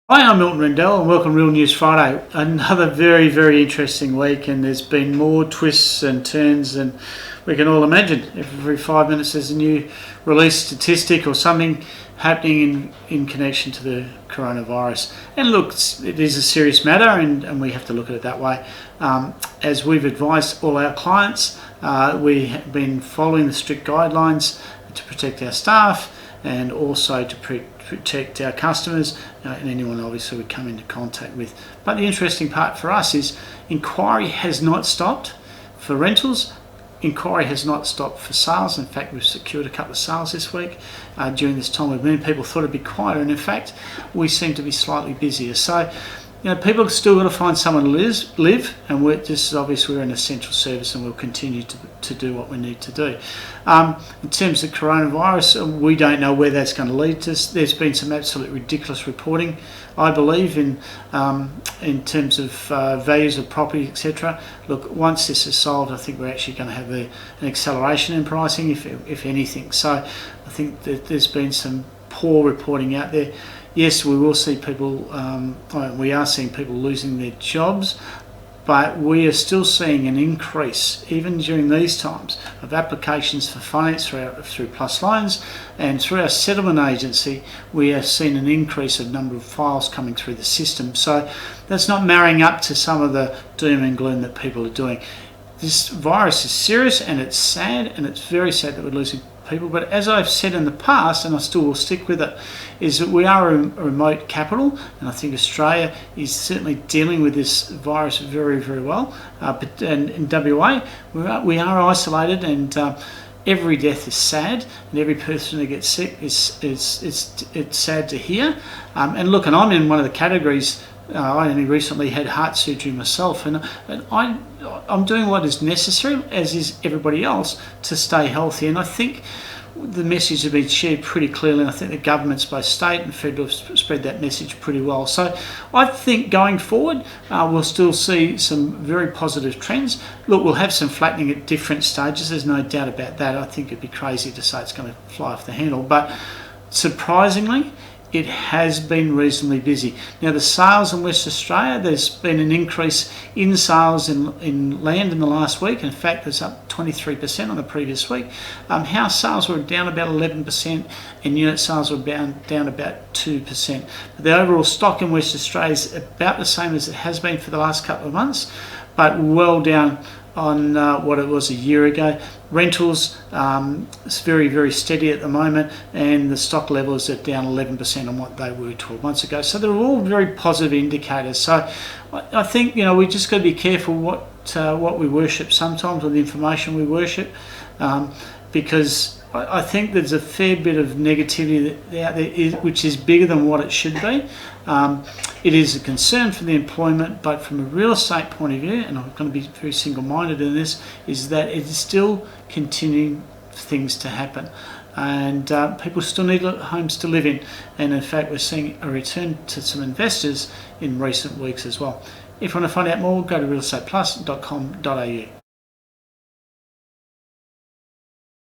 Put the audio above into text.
Hi, I'm Milton Rendell and welcome to Real News Friday. Another very interesting week, and there's been more twists and turns than we can all imagine. Every 5 minutes there's a new released statistic or something happening in connection to the coronavirus. And look, it is a serious matter and we have to look at it that way. As we've advised all our clients, we have been following the strict guidelines to protect our staff and also to protect our customers and anyone obviously we come into contact with. But the interesting part for us is inquiry has not stopped for rentals. Inquiry has not stopped for sales. In fact, we've secured a couple of sales this week during this time of moon. People thought it'd be quieter, and in fact we seem to be slightly busier. So people have still got to find someone to live, and this is obviously we're an essential service and we'll continue to do what we need to do. In terms of coronavirus, we don't know where that's going to lead us. There's been some absolutely ridiculous reporting, I believe, in terms of values of property, etc. Look, once this is solved, I think we're actually going to have an acceleration in pricing, if anything. So I think that there's been some poor reporting out there. Yes, we will see people, we are seeing people losing their jobs, but we are still seeing an increase, even during these times, of applications for finance through Plus Loans, and through our settlement agency, we have seen an increase of number of files coming through the system. So that's not marrying up to some of the doom and gloom that people are doing. This virus is serious and it's sad, and it's very sad that we're losing people, but as I've said in the past, and I still will stick with it, is that we are a remote capital, and I think Australia is certainly dealing with this virus very well. But in WA, we are isolated, and every death is sad, and every person who gets sick it's sad to hear. And look, and I'm in one of the categories. I only recently had heart surgery myself, and I'm doing what is necessary, as is everybody else, to stay healthy. And I think the message has been shared pretty clearly, and I think the governments, both state and federal, have spread that message pretty well. So I think going forward, we'll still see some very positive trends. Look, we'll have some flattening at different stages, there's no doubt about that. I think it'd be crazy to say it's going to fly off the handle, but surprisingly, it has been reasonably busy. Now, the sales in West Australia, there's been an increase in sales in land in the last week. In fact, it's up 23% on the previous week. House sales were down about 11%, and unit sales were down about 2%. But the overall stock in West Australia is about the same as it has been for the last couple of months, but well down on what it was a year ago. Rentals, it's very steady at the moment, and the stock levels are down 11% on what they were 12 months ago. So they're all very positive indicators. So I think we just got to be careful what we worship sometimes, or the information we worship, because I think there's a fair bit of negativity out there, which is bigger than what it should be. It is a concern for the employment, but from a real estate point of view, and I'm going to be very single-minded in this, is that it is still continuing things to happen, and people still need homes to live in. And in fact, we're seeing a return to some investors in recent weeks as well. If you want to find out more, go to realestateplus.com.au.